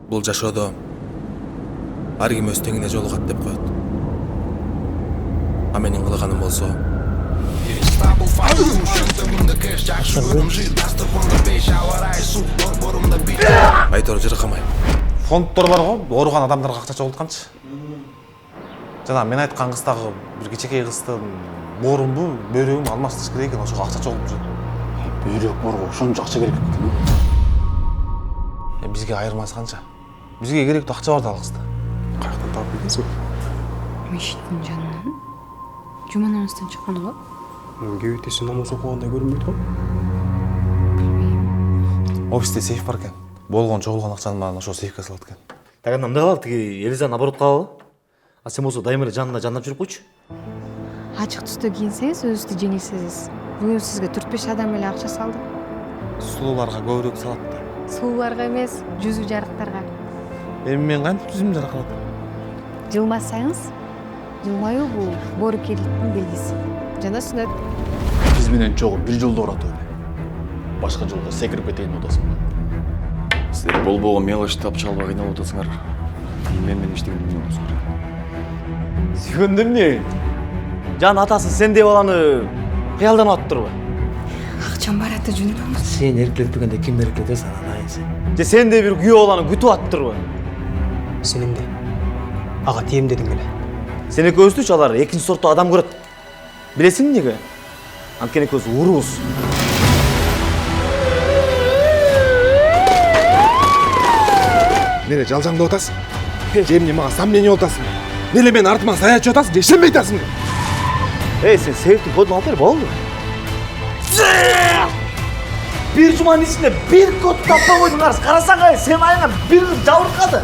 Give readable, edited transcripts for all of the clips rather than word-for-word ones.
Бул жашоодо ар ким өз теңине жолугат деп коет. А менин кылганым болсо айтор жыркамай. Фонддор бар го, ооруган адамдарга акча чогултканчы. Жана мен айткан кыз дагы бир кичинекей кыздын боорумбу, бөйрөгүм алмаштырыш керек экен, ошого акча чогултуп жүрөт. Бөйрөк борго ошончо акча керек экен. Бизге айырмасы канча? Бизге керектүү акча бар да ал кызда. Каяктан таап келдиңиз? Мешіттің жанынан жума намаздан шыққан ғой. Кебетесі намаз окугандай көрүнбөйт го. Офисте сейф бар экен. Болгон чогулган акчаны маған ошо сейфке салат экен. Таган мындай калат, тиги Элизаны оборот кылабы? А сен болсо дайыма эле жанында жанап жүрүп койчу. Ачык түстө кийинсеңиз өзүңүздү жеңил сезесиз. Бүгүн сизге 4-5 адам эле акча салды. Сулууларга көбүрөөк салат да. Сулууларга эмес, жүзүү жарыктарга. Эми мен кантип жүзүм жаракалат? Жылмасаңыз, жылмаюу бул боорукерликтин белгиси. Жана сүнөт. Биз менен чогуу бир жолдо урат эле. Башка жолго секирип кетейин атасың. Силер болбогон мелочь тапчы албай кыйналып атасыңар. Мен иштегенди билбейсиңер. Сүйгөндө эмне? Жан атасы сендей баланы кыялданып атыптырбы? Акчам бар аты жөнөбөңүз. Сен эркелетпегенде ким эркелетесиң анан сен? Же сендей бир күйөө баланы күтүп атыптырбы? Сен эмне? Ага тием дедиң эле. Сен экөөбүздүчү алар экинчи сорттуу адам көрөт. Билесиң эмнеге? Анткени экөөбүз уурубуз. Нере жалжаңдап атасың? Же эмне мага сомнение атасың? Неле мен артыма саячы атасың? Же ишенбей атасың? Эй, сен себептин кодун алып бер, болду. Бир жуманын ичинде бир код таппай койдуңар. Карасаң, сен айыңа бир жабыркады.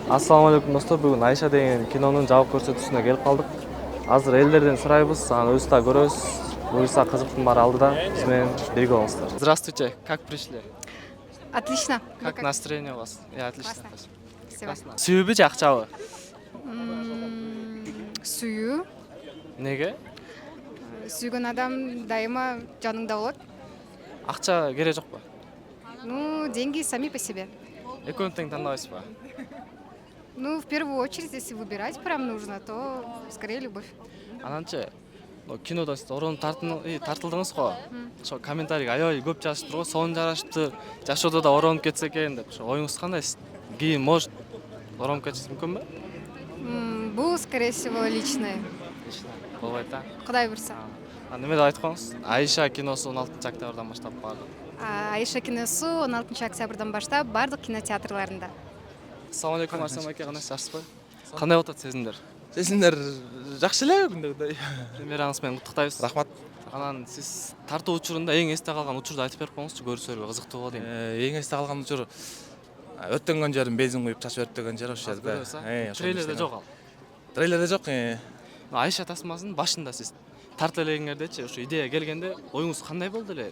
Ассаламу алейкум достор, бүгүн Айша деген кинонун жабык көрсөтүүсүнө келип калдык. Азыр элдерден сурайбыз, анан өзүбүз да көрөбүз. Буюрса кызыктын баары алдыда, биз менен бирге болуңуздар. Здравствуйте, как пришли? Отлично. Как настроение у вас? Я отлично. Спасибо. Сүйүүбү же акчабы? Сүйүү. Неге? Сүйгөн адам дайыма жаныңда болот. Акча керек жокпу? Ну, деньги сами по себе. Экөөнү тең тандабайсызбы? Ну, в первую очередь, если выбирать прям нужно, то скорее любовь. Ананчы, кинодон сиз орун тартылдыңыз го. Ошо комментарийге аябай көп жазыштыр го, сонун жарашыпты, жашоодо да оронуп кетсе экен деп. Ошо оюңуз кандай? Кийин может оронуп кетишиңиз мүмкүнбү? Бул, скорее всего, личное. Болбойт да. Кудай буйрса. Неме деп айтып коюңуз? Айша киносу 16 октябрдан баштап барды. Айша киносу 16 октябрдан баштап бардык кинотеатрларында. Ассаламу алейкум, Арсен аке, кандай жакшысызбы? Кандай болуп атат сезимдер? Сезимдер жакшы эле күндөгүдөй. Премьераңыз менен куттуктайбыз. Рахмат. Анан сиз тартуу учурунда эң эсте калган учурду айтып берип коюңузчу, көрүүсүлөргө кызыктуу болот дейм. Эң эсте калган учур өрттөнгөн жерин бензин куюп чачып өрттөгөн жер ошол жерде. Трейлерде жок ал. Трейлерде жок. Айша тасмасынын башында сиз тарта элегиңердечи, ошо идея келгенде оюңуз кандай болду эле?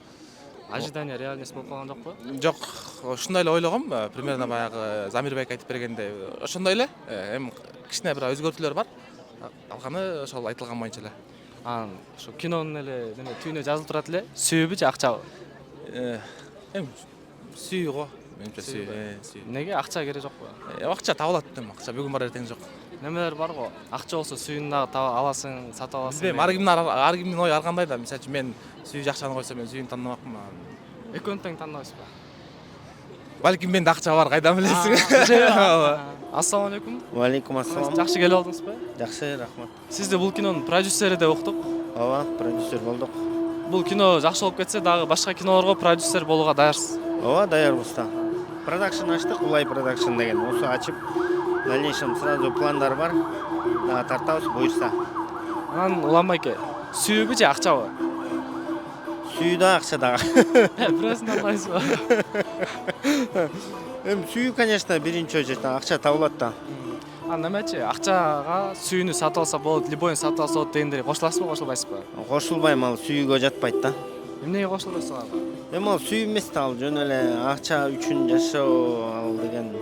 Ожидание реальность болуп калган жокпу? Жок, ушундай эле ойлогом. Примерно баягы Замирбек айтып бергендей ошондой эле. Эми кичине бир өзгөртүүлөр бар. Калганы ошол айтылган боюнча эле. Анан ошо кинонун эле түйүнө жазылып турат эле. Сүйүүбү же акчабы? Эми сүйүү го. Менимче сүйүү. Неге акча керек жокпу? Акча табылат дейм. Акча бүгүн бар эртең жок. Немелер бар го. Акча болсо сүйүүнү дагы таба аласың, сатып аласың. Билбейм, ар кимдин ою ар кандай да. Мисалы үчүн мен сүйүү жакчаны койсо мен сүйүүнү тандамакмын. Экөөнү тең тандабайсызбы? Балким менде акча бар, кайдан билесиң? Ассаламу алейкум. Валейкум ассалам. Жакшы келип алдыңызбы? Жакшы, рахмат. Сизди бул кинонун продюсери деп уктук. Ооба, продюсер болдук. Бул кино жакшы болуп кетсе, дагы башка кинолорго продюсер болууга даярсыз. Ооба, даярбыз да. Продакшн ачтык, Улай продакшн деген. Осу ачып, в дальнейшем сразу пландар бар. Дагы тартабыз буйрса. Анан Улам айке, сүйүүбү же акчабы? Сүйүү да, акча дагы. Бирөөсүн албайсызбы? Эми сүйүү, конечно, биринчи очередь акча табылат да. Немечи, акчага сүйүүнү сатып алса болот, любойн сатып алса болот дегендей кошуласызбы, кошулбайсызбы? Кошулбайм, ал сүйүүгө жатпайт да. Эмнеге кошулбайсыз ага? Эми ал сүйүү эмес да, ал жөн эле акча үчүн жашоо ал деген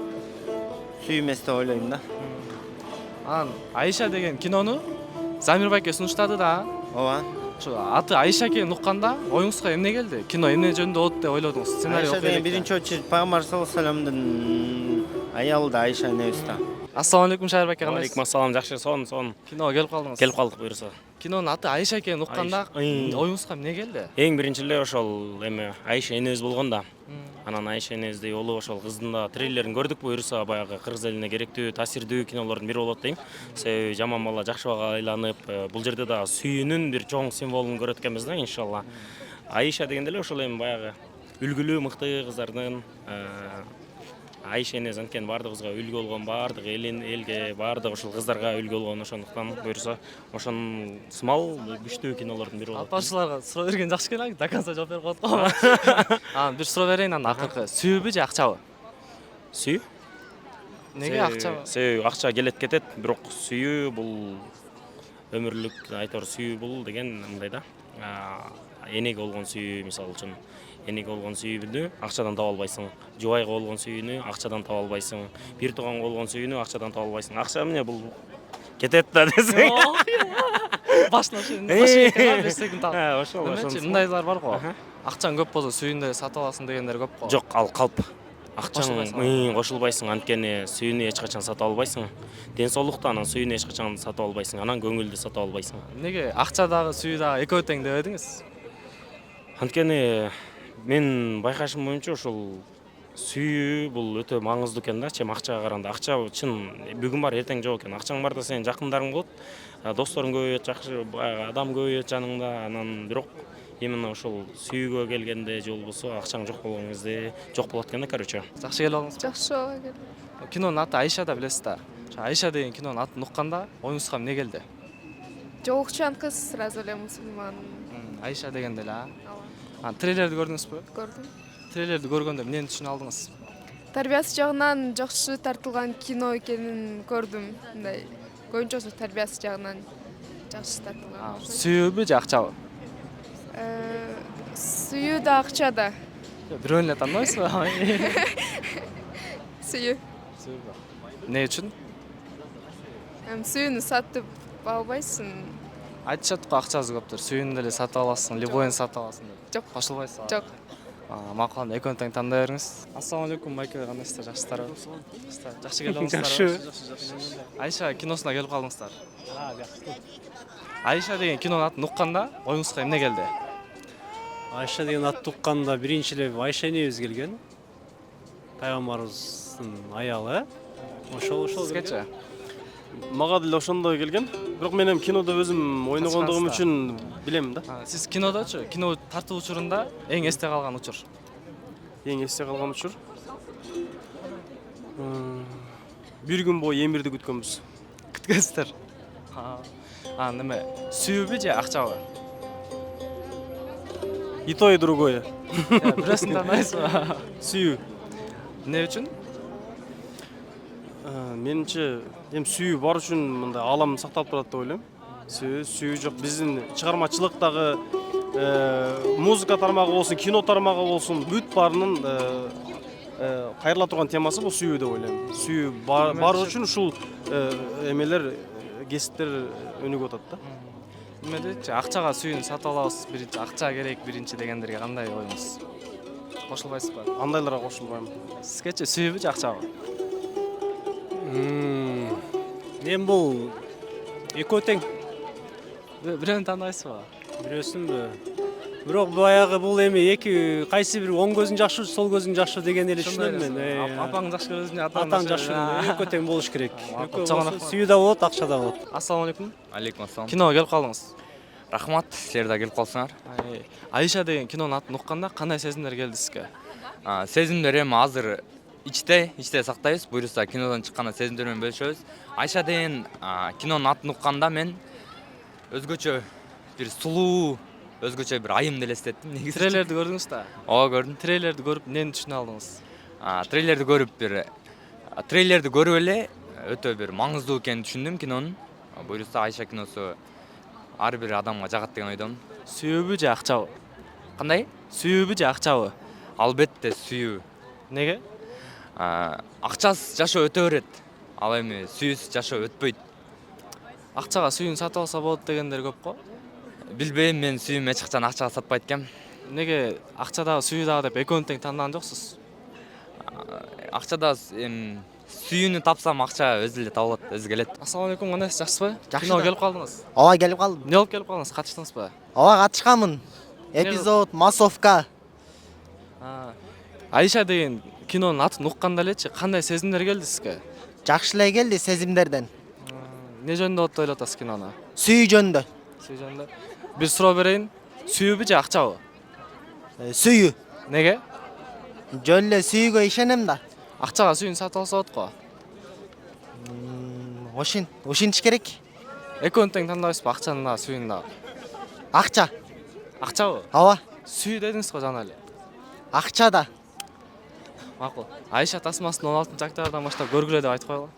сүйүү эмес деп ойлойм да. Анан Айша деген кинону Замир байке сунуштады да. ооба. Ошо аты Айша экенин укканда оюңузга эмне келди? Кино эмне жөнүндө болот деп ойлодуңуз? Сценарий Айша окуй деген электе. биринчи очередь пайгамбар саллаллаху алейхи вассаламдын аялы да Айша энебиз да. Ассалам алейкум Шайыр байке, кандайсыз? Алейкум ассалам, жакшы, сон. Киного келип калдыңыз. Келип калдык буюрса. Кинонун аты Айша экенин укканда Айша. оюңузга эмне келди? Эң биринчи эле ошол эме Айша энебиз болгон да. Анан Айша энебиздей улуу ошол кыздын да трейлерин көрдүк буюрса, баягы кыргыз элине керектүү, таасирдүү кинолордун бири болот дейм. Себеби жаман бала жакшы балага айланып, бул жерде да сүйүүнүн бир чоң символун көрөт экенбиз да, иншалла. Айша дегенде эле ошол эми баягы үлгүлүү мыкты кыздардын Айша энебиз анткени баардыгыбызга үлгү болгон, баардык элге, баардык ошол кыздарга үлгү болгон, ошондуктан буюрса, ошонун сымал күчтүү кинолордун бири болот. Алпашчыларга суроо берген жакшы экен, до конца жооп берип коет го. Анан бир суроо берейин, анан акыркы сүйүүбү же акчабы? Сүйүү? Неге акчабы? Себеби акча келет кетет, бирок сүйүү бул өмүрлүк, айтор сүйүү бул деген мындай да. Энеге болгон сүйүү, мисалы үчүн энеге болгон сүйүүнү акчадан таба албайсың. Жубайга болгон сүйүүнү акчадан таба албайсың. Бир тууганга болгон сүйүүнү акчадан таба албайсың. Акча эмне бул кетет да десең. Башына экен, берсекин тап. Ошол. Демечи, мындайлар бар го. Акчаң көп болсо сүйүүндө сатып аласың дегендер көп го. Жок, ал калп. Акчаң кошулбайсың, анткени сүйүүнү эч качан сатып албайсың. Ден соолукту анан сүйүүнү эч качан сатып албайсың. Анан көңүлдү сатып албайсың. Неге акча дагы сүйүү дагы экөө тең дебедиңиз? Анткени мен байкашым боюнча ошол сүйүү бул өтө маңыздуу экен да, чем акчага караганда. Акча чын бүгүн бар, эртең жок экен. Акчаң барда сенин жакындарың болот, досторуң көбөйөт, жакшы адам көбөйөт жаныңда. Анан бирок именно ошол сүйүүгө келгенде же болбосо акчаң жок болгон кезде жок болот экен да, короче. Жакшы келип алдыңыз. Жакшы ооба келди. Кинонун аты Айша да билесиз да. Айша деген кинонун атын укканда оюңузга эмне келди? Жогукчан кыз, сразу эле мусулман. Айша дегенде эле, а? Ооба, Трейлерди көрдүңүзбү? көрдүм. Трейлерди көргөндө эмнени түшүнө алдыңыз? Тарбиясы жагынан жакшы тартылган кино экенин көрдүм. Мындай коюнчосу тарбиясы жагынан жакшы тартылган. Сүйүүбү же акчабы? Сүйүү да акча да. Бирөөнү эле тандайсызбы? Сүйүү. Эмне үчүн? Сүйүүнү сатып албайсың. Айтышат го акчасы көптөр. Сүйүүнү деле сатып аласың, любойн сатып аласың деп. Жок. Кошулбайсызбы? Жок. Макул, экөөнү тең тандай бериңиз. Ассалам алейкум байке, кандайсыздар? Жакшысыздарбы? Жакшы келип алдыңыздарбы? Айша киносуна келип калдыңыздар. Айша деген кинонун атын укканда оюңузга эмне келди? Айша деген атты укканда биринчи эле Айша энебиз келген. Пайгамбарыбыздын аялы. Ошол Сизгечи? Мага деле ошондой келген. Бирок мен эми кинодо өзүм ойногондугум үчүн билем да. Сиз кинодочу, кино тартуу учурунда эң эсте калган учур? Эң эсте калган учур. Бир күн бою эмирди күткөнбүз. Күткөнсүздөр. Неме, сүйүүбү же акчабы? И то и другое. Бирөөсүн тандайсызбы? Сүйүү. Эмне үчүн? Менимче эми сүйүү бар үчүн мындай алам сакталып турат деп ойлойм. Сүйүү жок. Биздин чыгармачылыктагы музыка тармагы болсун, кино тармагы болсун, бүт баарынын кайрыла турган темасы бул сүйүү деп ойлойм. Сүйүү бар үчүн ушул эмелер, кесиптер өнүгүп атат да. Эме дейчи, акчага сүйүүнү сатып алабыз, биринчи акча керек биринчи дегендерге кандай оюңуз? Кошулбайсызбы? Андайларга кошулбайм. Сизгечи сүйүүбү же акчабы? Мен бул экөө тең. Бирөөнү тандайсызбы? Бирөөсүнбү? Бирок баягы бул эми эки кайсы бир оң көзүң жакшы, сол көзүң жакшы дегени эле түшүнөм мен. Апаң жакшы көрөсүң, атаң жакшы көрөсүң. Экөө тең болуш керек. Сүйүү да болот, акча да болот. Ассалам алейкум. Алейкум ассалам. Киного келип калдыңыз. Рахмат, силер да келип калсыңар. Айша деген кинонун атын укканда кандай сезимдер келди сизге? Сезимдер эми азыр ичте сактайбыз. Буюрса кинодон чыкканда сезимдер менен бөлүшөбүз. Айша деген кинонун атын укканда мен өзгөчө бир сулуу, өзгөчө бир айымды элестеттим. Негизи Трейлерди көрдүңүз да? Ооба, көрдүм. Трейлерди көрүп эмнени түшүнө алдыңыз? Трейлерди көрүп эле өтө бир маңыздуу экенин түшүндүм кинонун. Буюрса Айша киносу ар бир адамга жагат деген ойдомун. Сүйүүбү же акчабы? Кандай? Сүйүүбү же акчабы? Албетте сүйүү. Неге? Акчасыз жашоо өтө берет. Ал эми сүйүүсүз жашоо өтпөйт. акчага сүйүүн сатып алса болот дегендер көп го. Билбейм, мен сүйүүм эч качан акчага сатпайт экенм. Неге акчадагы сүйүү дагы деп экөөнү тең тандаган жоксуз? Акчада сүйүүнү тапсам акча өзү эле табылат, өзү келет. Ассалам алейкум, кандайсыз, жакшысызбы? Жакшы Киного да. келип калдыңыз. Ооба келип калдым. Эмне болуп келип калдыңыз? Катыштыңызбы? Ооба катышканмын. Эпизод массовка. Айша деген кинонун атын укканда элечи кандай сезимдер келди сизге? Жакшы эле келди сезимдерден. Не жөнүндө деп ойлоп атасыз кинону? Сүйүү жөнүндө. Сүйүү жөнүндө. Бир суроо берейин. Сүйүүбү же акчабы? Сүйүү. Неге? Жөн эле сүйүүгө ишенем да. Акчага сүйүүнү сатып алса болот го. Ушинтиш керек. Экөөнү тең тандайсызбы, акчаны да, сүйүүнү да? Акча. Акчабы? Ооба. Сүйүү дедиңиз го жана эле. Акча да. Макул. Айша тасмасын 16-октябрдан баштап көргүлө деп айтып коелу.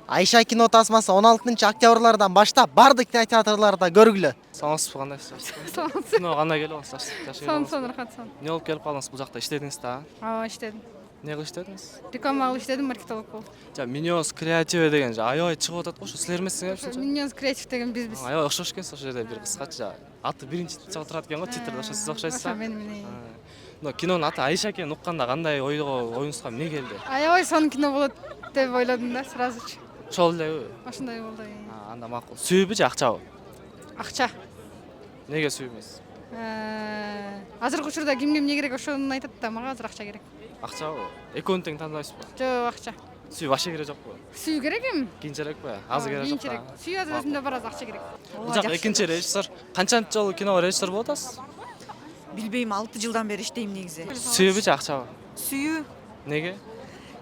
Айша кино тасмасы 16-октябрлардан баштап бардык кинотеатрларда көргүлө. Саламатсызбы, кандайсыз? Саламатсыз. Кино кандай келип алсыз? Саламатсыз, рахмат. Не болуп келип калдыңыз бул жакта? Иштедиңиз да? Ооба, иштедим. Не кылып иштедиңиз? Реклама кылып иштедим, маркетолог болуп. Миньонс креативе деген аябай чыгып атат го, ошо силер эмессиңер? Миньонс креатив деген бизбиз. Аябай окшош экенсиз ошол жерде бир кыскача. Аты биринчи чыгып турат экен го, титрде ошо сиз окшойсуз. Ошо мен. Но кинонун аты Айша экенин укканда кандай оюңузга эмне келди? Аябай сонун кино болот деп ойлодум да сразу. Ошол элеби? Ошондой болду. Анда макул. Сүйүүбү же акчабы? Акча. Неге сүйүүбүз? Азыркы учурда кимге эмне керек ошону айтат да, мага азыр акча керек. Акчабы? Экөөнү тең тандайсызбы? Жок, акча. Сүйүү вообще керек жокпу? Сүйүү керек эми? Кийинчерекпи? Азыр керек жок да. Сүйүү азыр өзүндө бар, акча керек. Бул жак экинчи режиссер. Канчанчы жолу киного режиссер болуп атасыз? Билбейм, 6 жылдан бери иштейм негизи. Сүйүүбү же акчабы? Сүйүү. Неге?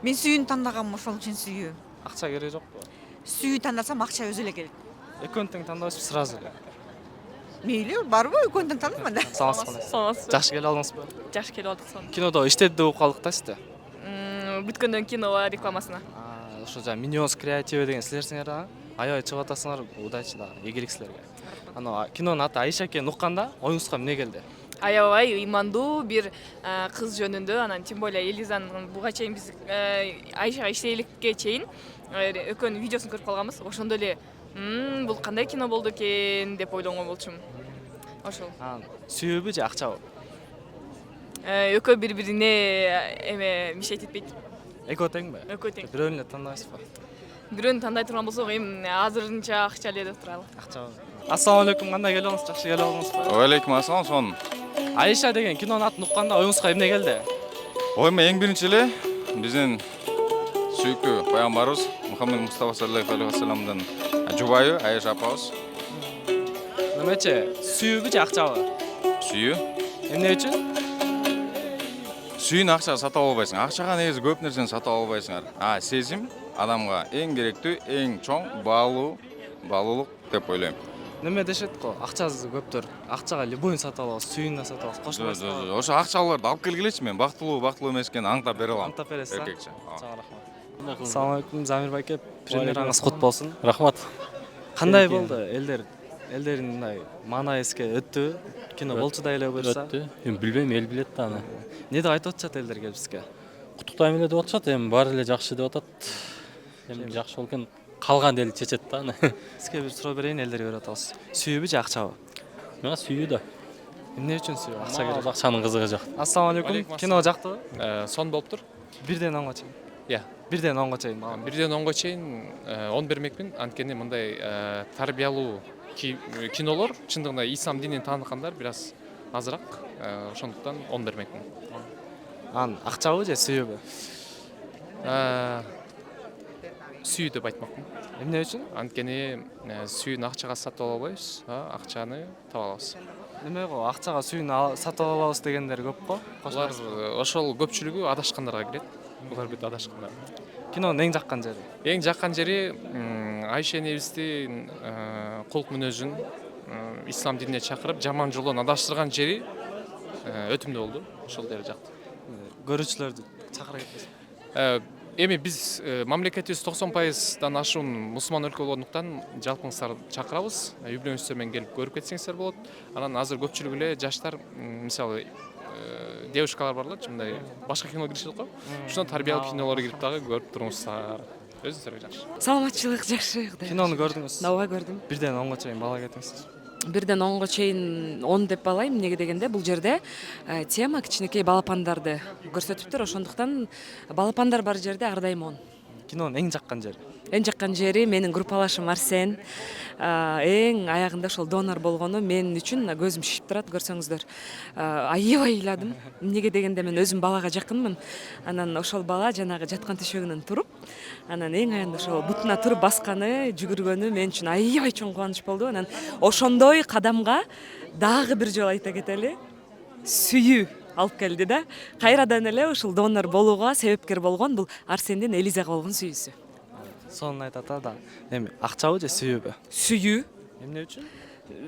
Мен сүйүүнү тандагам, ошол үчүн сүйүү. Акча керек жокпу? Сүйүү тандасам акча өзү эле келет. Экөөнү тең тандайсызбы сразу эле? Мейли, барбы экөөнү тең тандайм да. Саламатсызбы? Жакшы келип алдыңызбы? Жакшы келип алдык сонун. Кинодо иштеди деп угуп калдык да сизди. Бүткөндөн кийин ооба рекламасына. Ошо жа Миньонс креативе деген силерсиңер да? Аябай чыгып атасыңар, удачи да, ийгилик силерге. Ана кинонун аты Айша экенин укканда оюңузга эмне келди? Аябай ыймандуу бир кыз жөнүндө, анан тем более Элизанын буга чейин биз Айшага иштейликке чейин экөөнүн видеосун көрүп калганбыз. Ошондо эле бул кандай кино болду экен деп ойлонгон болчумун. Ошол. Сүйүүбү же акчабы? Экөө бири-бирине мешать этпейт. Экөө теңби? Экөө тең. Бирөөнү эле тандайсызбы? Бирөөнү тандай турган болсок, азырынча акча эле деп туралы. Акчабы. Ассалам алейкум, кандай келип алдыңыз? Жакшы келип алдыңызбы? Алейкум ассалам, сонун. Айша деген кинонун атын укканда оюңузга эмне келди? Оюма эң биринчи эле биздин сүйүктүү пайгамбарыбыз Мухаммед Мустафа саллаллаху алейхи вассаламдын жубайы Айша апабыз. Немече, сүйүүбү же акчабы? Сүйүү. Эмне үчүн? Сүйүүнү акчага сатып албайсың. Акчага негизи көп нерсени сатып албайсыңар. Сезим адамга эң керектүү, эң чоң баалуулук деп ойлойм. Неме дешет го? Акчасы көптөр. Акчага любойн сатып алабыз, сүйүүнү да сатып алабыз. Кошулбайсызбы? Ошо акчаларды алып келгилечи, мен бактылуу эмес экенин аңдап бере алам. Аңдап бересиз, эркекче. Чоң рахмат. Ассалам алейкум, Замир байке. Премьераңыз кут болсун. Рахмат. Кандай болду? Элдердин мындай маана эске өттү. Кино болчудай эле буюрса. Өттү. Эми билбейм, эл билет да аны. Не деп айтып атышат элдер келип бизге? Куттуктайм эле деп атышат, эми баары эле жакшы деп атат. Эми жакшы болуп экен, калган эл чечет да аны. Сизге бир суроо берейин, элдер көрүп атабыз. Сүйүүбү же акчабы? Мага сүйүү да. Эмне үчүн сүйүү? Акча керек. Акчанын кызыгы жок. Ассалам алейкум. Кино жактыбы? Сон болуптур. 1ден 10га чейин. Иә. 1ден 10га чейин. 1ден 10га чейин 10 бермекмин. Анткени мындай тарбиялуу кинолор чындыгында ислам динин тааныткандар бир аз азыраак. Ошондуктан 10 бермекмин. Акчабы же сүйүүбү? Сүйүү деп айтмакмын. Эмне үчүн? Анткени сүйүүнү акчага сатып ала албайбыз, акчаны таба алабыз. Неме го, акчага сүйүүнү сатып алабыз дегендер көп го. Булар ошол көпчүлүгү адашкандарга кирет. Булар бүт адашкандар. Кинонун эң жаккан жери? Эң жаккан жери Айша энебиздин кулк мүнөзүн ислам динине чакырып, жаман жолдон адаштырган жери өтүмдүү болду. Ошол жери жакты. Көрүүчүлөрдү чакыра кетпесиз? Эми биз мамлекетибиз 90%дан ашуун мусулман өлкө болгондуктан жалпыңыздар чакырабыз. Үй-бүлөңүздөр менен келип көрүп кетсеңиздер болот. Анан азыр көпчүлүгү эле жаштар, мисалы девушкалар барлар, мындай башка кино киришет го. Ушуна тарбиялык кинолор кирип дагы көрүп туруңуздар. өзүңүздөр жакшы. Саламатчылык жакшы. Кинону көрдүңүз? Ооба көрдүм. 1-ден 10га чейин бала кетиңиз. 1-ден 10га чейин 10 деп балайм. Эмнеге дегенде бул жерде тема кичинекей балапандарды көрсөтүптүр. Ошондуктан балапандар бар жерде ар дайым 10. Кинонун эң жаккан жери? Эң жаккан жери менин группалашым Арсен. Эң аягында ошол донор болгону мен үчүн көзүм шишип турат, көрсөңүздөр. Аябай ыйладым. Эмнеге дегенде мен өзүм балага жакынмын. Анан ошол бала жанагы жаткан төшөгүнөн туруп, анан эң аянда ошол бутуна туруп басканы, жүгүргөнү мен үчүн аябай чоң кубаныч болду. Анан ошондой кадамга дагы бир жолу айта кетели. Сүйүү алып келди да. Кайрадан эле ушул донор болууга себепкер болгон бул Арсендин Элизага болгон сүйүүсү. Сонун айтат да. Эми акчабы же сүйүүбү? Сүйүү. Эмне үчүн?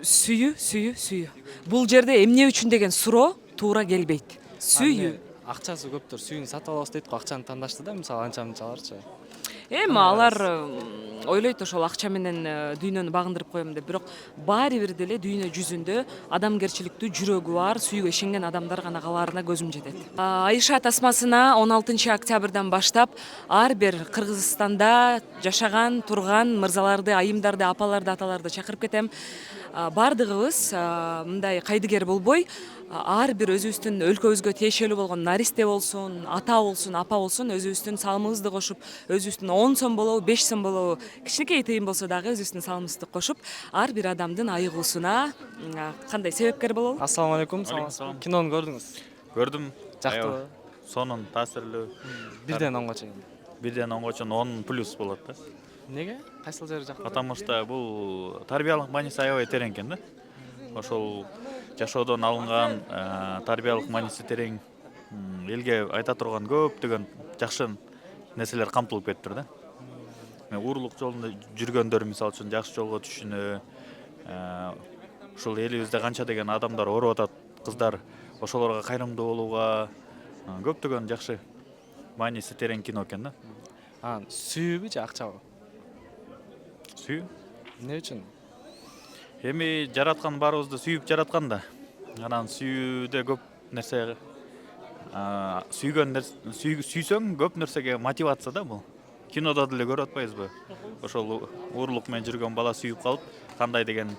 Сүйүү. Бул жерде эмне үчүн деген суроо туура келбейт. Сүйүү. Акчасы көптөр сүйүүнү сатып алабыз дейт го, акчаны тандашты да, мисалы анча-мынчаларчы. Эми алар ойлойт ошол акча менен дүйнөнү багындырып коем деп, бирок баары бир деле дүйнө жүзүндө адамгерчиликтүү жүрөгү бар, сүйүүгө ишенген адамдар гана калаарына көзүм жетет. Айша тасмасына 16 октябрдан баштап ар бир Кыргызстанда жашаган, турган мырзаларды, айымдарды, апаларды, аталарды чакырып кетем. Бардыгыбыз мындай кайдыгер болбой, ар бир өзүбүздүн өлкөбүзгө тиешелүү болгон наристе болсун, ата болсун, апа болсун, өзүбүздүн салымыбызды кошуп, өзүбүздүн 10 сом болобу, 5 сом болобу, кичинекей тыйын болсо дагы өзүбүздүн салымыбызды кошуп, ар бир адамдын айыгуусуна кандай себепкер бололу? Ассаламу алейкум. Кинону көрдүңүз? Көрдүм. Жактыбы? Сонун таасирлүү. 1-ден 10га чейин. 1-ден 10га чейин 10 плюс болот да. Неге? Кайсыл жери жакты? Потому что бул тарбиялык мааниси аябай терең экен да. Ошол жашоодон алынган тарбиялык мааниси терең, элге айта турган көптөгөн жакшы нерселер камтылып кетиптир да. Уурулук жолунда жүргөндөр мисалы үчүн жакшы жолго түшүнө, ушул элибизде канча деген адамдар ооруп атат, кыздар, ошолорго кайрымдуу болууга көптөгөн жакшы мааниси терең кино экен да. Сүйүүбү же акчабы? Сүйүү. Эмне үчүн? Эми жараткан баарыбызды сүйүп жараткан да. Анан сүйүүдө көп нерсе сүйсөң көп нерсеге мотивация да бул. Кинодо деле көрүп атпайбызбы? Ошол уурулук менен жүргөн бала сүйүп калып, кандай деген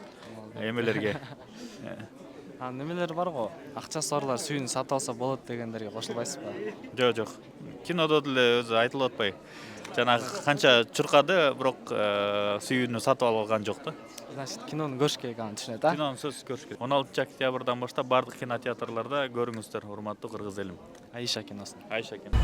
эмелерге. Немелер бар го? Акчасы барлар сүйүүнү сатып алса болот дегендерге кошулбайсызбы? Жок. Кинодо деле өзү айтылып атпайбы? Жанагы канча чуркады, бирок сүйүүнү сатып алган жок да. Значит, кинону көрүш керек аны түшүнөт, а? Кинону сөзсүз көрүш керек. 16 октябрдан баштап бардык кинотеатрларда көрүңүздөр, урматтуу кыргыз элим. Айша киносун. Айша кино.